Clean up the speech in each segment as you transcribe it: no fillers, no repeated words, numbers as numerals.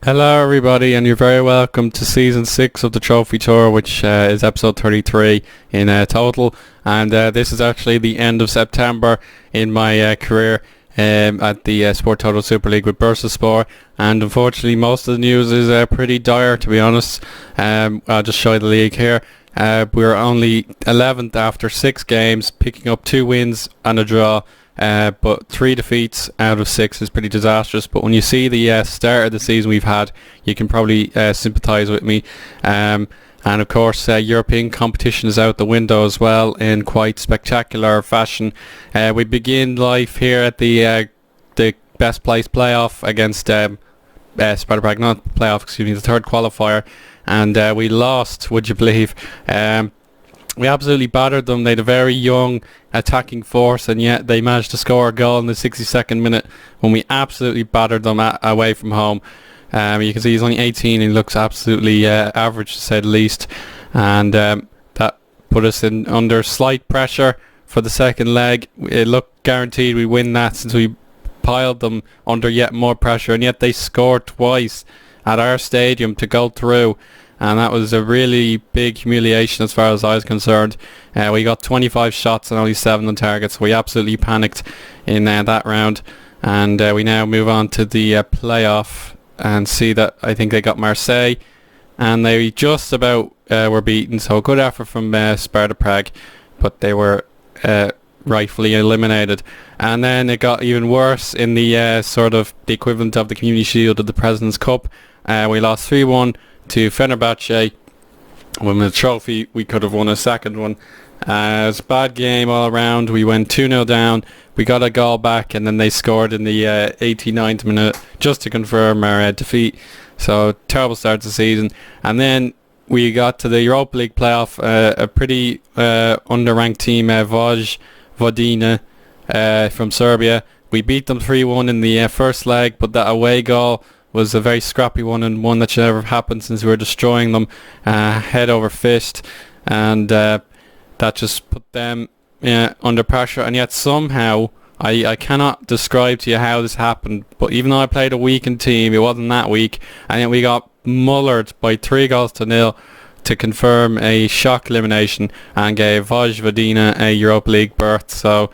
Hello everybody, and you're very welcome to season 6 of the Trophy Tour, which is episode 33 in total, and this is actually the end of September in my career at the Sport Total Super League with Bursaspor, and unfortunately most of the news is pretty dire, to be honest. I'll just show you the league here. We're only 11th after 6 games, picking up 2 wins and a draw. But 3 defeats out of 6 is pretty disastrous. But when you see the start of the season we've had, you can probably sympathise with me. And of course, European competition is out the window as well in quite spectacular fashion. We begin life here at the best place playoff against Sparta Prague, not playoff, excuse me, the third qualifier, and we lost. Would you believe? We absolutely battered them. They had a very young attacking force, and yet they managed to score a goal in the 62nd minute when we absolutely battered them away from home. You can see he's only 18 and he looks absolutely average, to say the least, and that put us in under slight pressure for the second leg. It looked guaranteed we win that since we piled them under yet more pressure, and yet they scored twice at our stadium to go through. And that was a really big humiliation as far as I was concerned. We got 25 shots and only 7 on target, so we absolutely panicked in that round. And we now move on to the playoff and see that I think they got Marseille, and they just about were beaten. So a good effort from Sparta Prague, but they were rightfully eliminated. And then it got even worse in the sort of the equivalent of the Community Shield of the President's Cup. We lost 3-1 to Fenerbahce. When the trophy, we could have won a second one. It was a bad game all around. We went 2-0 down. We got a goal back, and then they scored in the 89th minute just to confirm our defeat. So terrible start to the season. And then we got to the Europa League playoff. A pretty underranked team, Vojvodina from Serbia. We beat them 3-1 in the first leg, but that away goal was a very scrappy one, and one that should never have happened since we were destroying them head over fist, and that just put them under pressure. And yet somehow I cannot describe to you how this happened, but even though I played a weakened team, it wasn't that weak, and yet we got mullered by 3-0 to confirm a shock elimination and gave Vojvodina a Europa League berth. So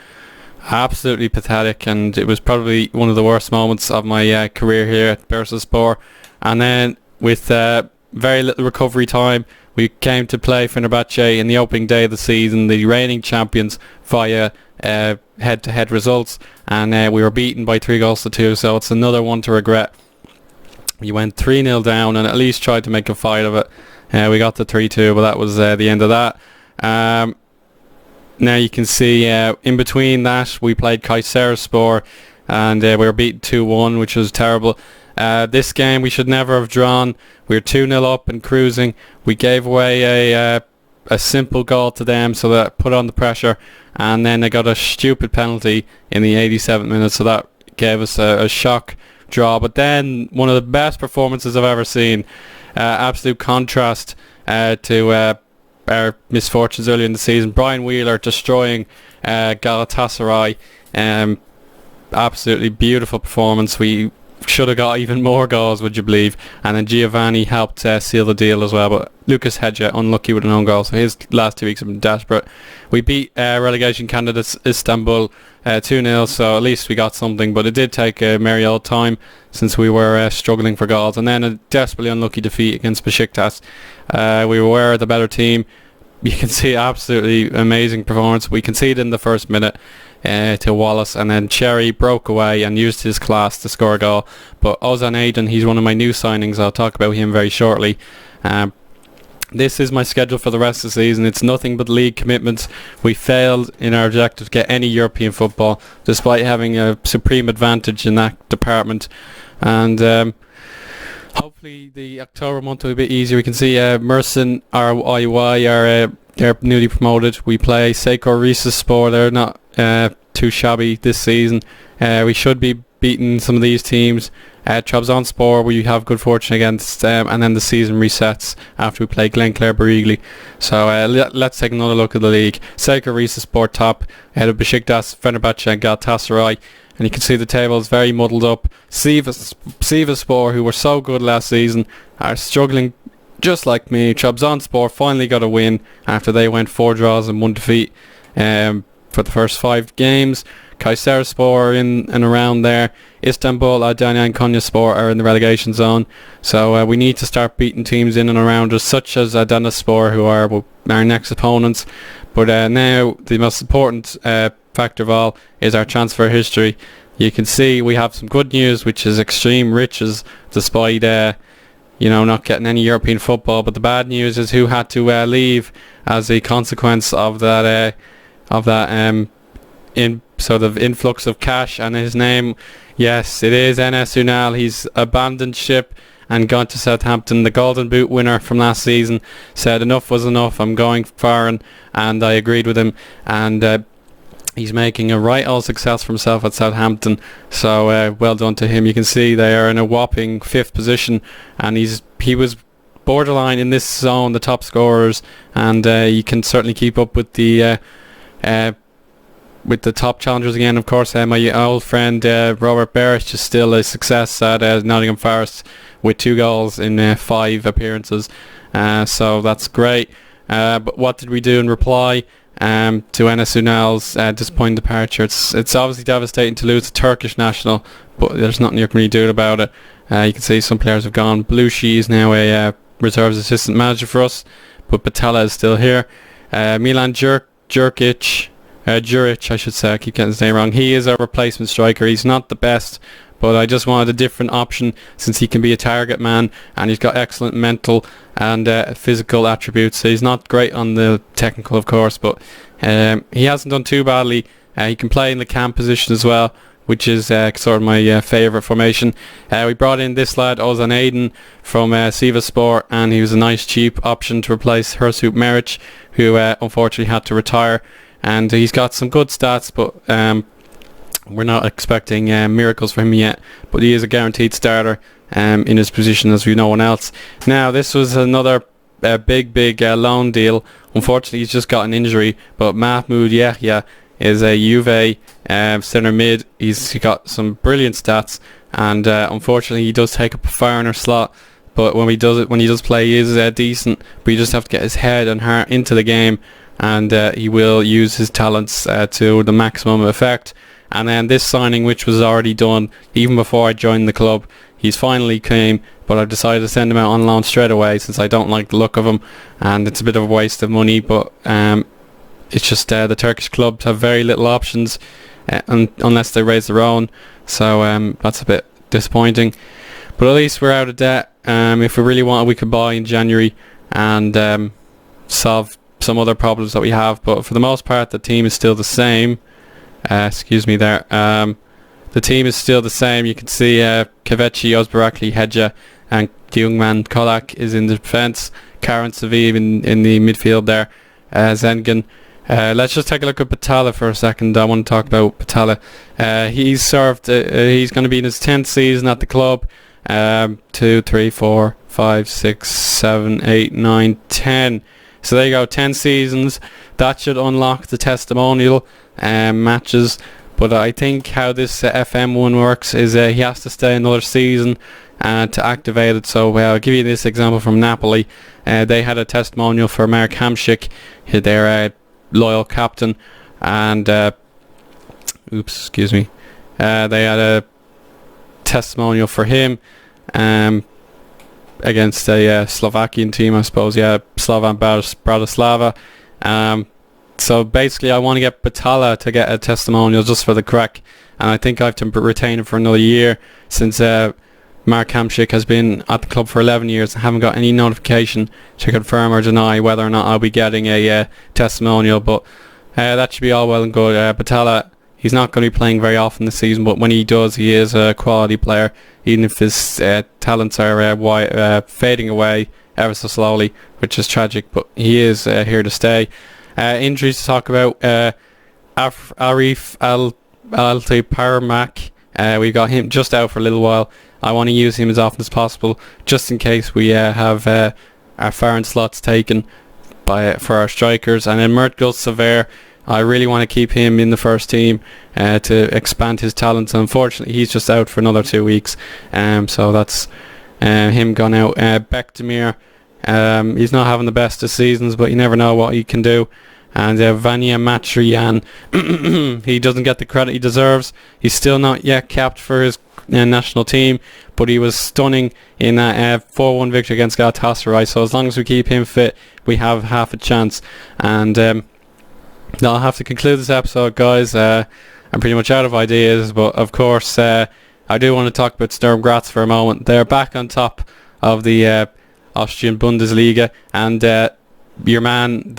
absolutely pathetic, and it was probably one of the worst moments of my career here at Bursaspor. And then with very little recovery time, we came to play Fenerbahce in the opening day of the season, the reigning champions, via head-to-head results, and we were beaten by 3-2, so it's another one to regret. We went 3-0 down and at least tried to make a fight of it. We got the 3-2, but that was the end of that. Now you can see in between that we played Bursaspor, and we were beaten 2-1, which was terrible. This game we should never have drawn. We were 2-0 up and cruising. We gave away a simple goal to them, so that put on the pressure, and then they got a stupid penalty in the 87th minute, so that gave us a shock draw. But then one of the best performances I've ever seen. Absolute contrast to our misfortunes earlier in the season. Brian Wheeler destroying Galatasaray. Absolutely beautiful performance. We should have got even more goals, would you believe? And then Giovanni helped seal the deal as well, but Lucas Hedge unlucky with an own goal, so his last 2 weeks have been desperate. We beat relegation candidates Istanbul 2-0, so at least we got something, but it did take a merry old time since we were struggling for goals. And then a desperately unlucky defeat against Besiktas. We were the better team. You can see absolutely amazing performance. We conceded in the first minute to Wallace, and then Cherry broke away and used his class to score a goal. But Ozan Aydin, he's one of my new signings. I'll talk about him very shortly. This is my schedule for the rest of the season. It's nothing but league commitments. We failed in our objective to get any European football, despite having a supreme advantage in that department. And hopefully the October month will be a bit easier. We can see Mersin RIY are newly promoted. We play Bursaspor. They're not too shabby this season. We should be beating some of these teams. Trabzonspor, we have good fortune against them, and then the season resets after we play Glenclair Barigli. So let's take another look at the league. Celtic Bursaspor top, ahead of Besiktas, Fenerbahce and Galatasaray. And you can see the table is very muddled up. Sivaspor, who were so good last season, are struggling just like me. Trabzonspor finally got a win after they went 4 draws and 1 defeat for the first 5 games. Kayserispor in and around there. Istanbul, Adana and Konyaspor are in the relegation zone. So we need to start beating teams in and around us, such as Adanaspor, who are our next opponents. But now the most important factor of all is our transfer history. You can see we have some good news, which is extreme riches, despite not getting any European football. But the bad news is who had to leave as a consequence of that in sort of influx of cash. And his name, yes, it is Enes Ünal. He's abandoned ship and gone to Southampton. The Golden Boot winner from last season said enough was enough, I'm going foreign, and I agreed with him. And he's making a right old success for himself at Southampton, so well done to him. You can see they are in a whopping 5th position, and he was borderline in this zone, the top scorers, and you can certainly keep up with the top challengers again. Of course, my old friend Robert Berish is still a success at Nottingham Forest with 2 goals in 5 appearances, so that's great. But what did we do in reply to Enes Ünal's disappointing departure? It's obviously devastating to lose a Turkish national, but there's nothing you can really do about it. You can see some players have gone. Belushi is now a reserves assistant manager for us, but Batalla is still here. Milan Juric, I should say, I keep getting his name wrong. He is our replacement striker. He's not the best, but I just wanted a different option since he can be a target man and he's got excellent mental and physical attributes. So he's not great on the technical, of course, but he hasn't done too badly. He can play in the cam position as well, which is sort of my favourite formation. We brought in this lad, Ozan Aydin, from Sivaspor, and he was a nice cheap option to replace Hirsut Meric, who unfortunately had to retire. And he's got some good stats, but we're not expecting miracles from him yet. But he is a guaranteed starter in his position as we no one else. Now, this was another big loan deal. Unfortunately, he's just got an injury, but Mahmoud Yahya is a Juve centre mid. He's got some brilliant stats, and unfortunately he does take up a foreigner slot. But when he does play, he is decent. But you just have to get his head and heart into the game, and he will use his talents to the maximum effect. And then this signing, which was already done even before I joined the club, he's finally came, but I've decided to send him out on loan straight away since I don't like the look of him, and it's a bit of a waste of money. But it's just the Turkish clubs have very little options unless they raise their own, so that's a bit disappointing. But at least we're out of debt. If we really wanted, we could buy in January and solve some other problems that we have, but for the most part the team is still the same. Excuse me there. The team is still the same. You can see Kaveci, Ozbarakli, Hedja and Gyungman Kolak is in the defence. Karen Saviv in the midfield there. Zengen. Let's just take a look at Batalla for a second. I want to talk about Batalla. He's going to be in his 10th season at the club. 2, 3, 4, 5, 6, 7, 8, 9, 10. So there you go, 10 seasons. That should unlock the testimonial matches. But I think how this FM one works is he has to stay another season to activate it. So I'll give you this example from Napoli. They had a testimonial for Mark Hamšík, their loyal captain, and they had a testimonial for him against a Slovakian team, I suppose. Slovan Bratislava. So basically I want to get Batalla to get a testimonial just for the crack, and I think I have to retain him for another year since Mark Hamšík has been at the club for 11 years and haven't got any notification to confirm or deny whether or not I'll be getting a testimonial. But that should be all well and good. Batalla, he's not going to be playing very often this season, but when he does, he is a quality player, even if his talents are fading away ever so slowly, which is tragic, but he is here to stay. Injuries to talk about. Arif Al-Parmak We've got him just out for a little while. I want to use him as often as possible, just in case we have our foreign slots taken for our strikers. And then Mert Sever, I really want to keep him in the first team to expand his talents. Unfortunately, he's just out for another 2 weeks. So that's him gone out. Bekdemir, he's not having the best of seasons, but you never know what he can do. And Vanya Matriyan, he doesn't get the credit he deserves. He's still not yet capped for his national team, but he was stunning in that 4-1 victory against Galatasaray. So as long as we keep him fit, we have half a chance. And I'll have to conclude this episode, guys. I'm pretty much out of ideas, but of course I do want to talk about Sturm Graz for a moment. They're back on top of the Austrian Bundesliga, and your man,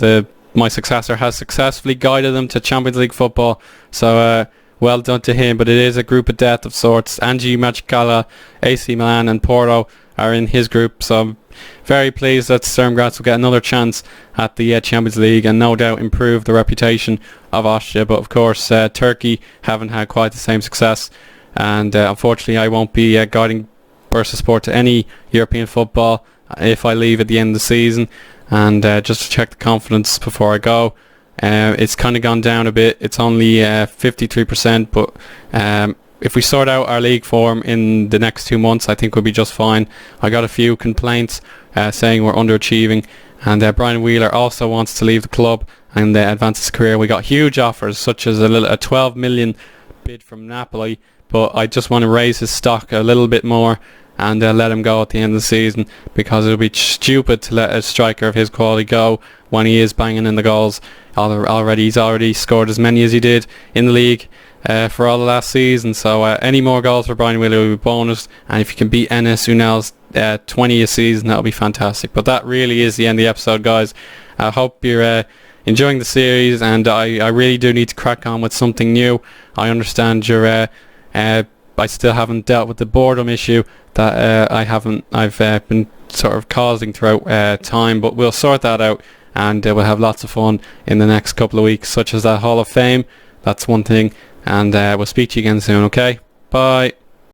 my successor, has successfully guided them to Champions League football. So well done to him. But it is a group of death of sorts. Angie Machkala, AC Milan and Porto are in his group. So I'm very pleased that Sturm Graz will get another chance at the Champions League, and no doubt improve the reputation of Austria. But of course Turkey haven't had quite the same success, and unfortunately I won't be guiding Bursaspor to any European football if I leave at the end of the season. And just to check the confidence before I go, it's kind of gone down a bit. It's only 53%, but if we sort out our league form in the next 2 months, I think we'll be just fine. I got a few complaints saying we're underachieving, and Brian Wheeler also wants to leave the club and advance his career. We got huge offers, such as a 12 million bid from Napoli, but I just want to raise his stock a little bit more and let him go at the end of the season, because it would be stupid to let a striker of his quality go when he is banging in the goals already. He's already scored as many as he did in the league for all the last season. So any more goals for Brian Wheeler will be bonus, and if you can beat Enes Unal's 20 a season, that'll be fantastic. But that really is the end of the episode, guys. I hope you're enjoying the series, and I really do need to crack on with something new. I understand I still haven't dealt with the boredom issue that I've been sort of causing throughout time, but we'll sort that out, and we'll have lots of fun in the next couple of weeks, such as that Hall of Fame. That's one thing, and we'll speak to you again soon. Okay, bye.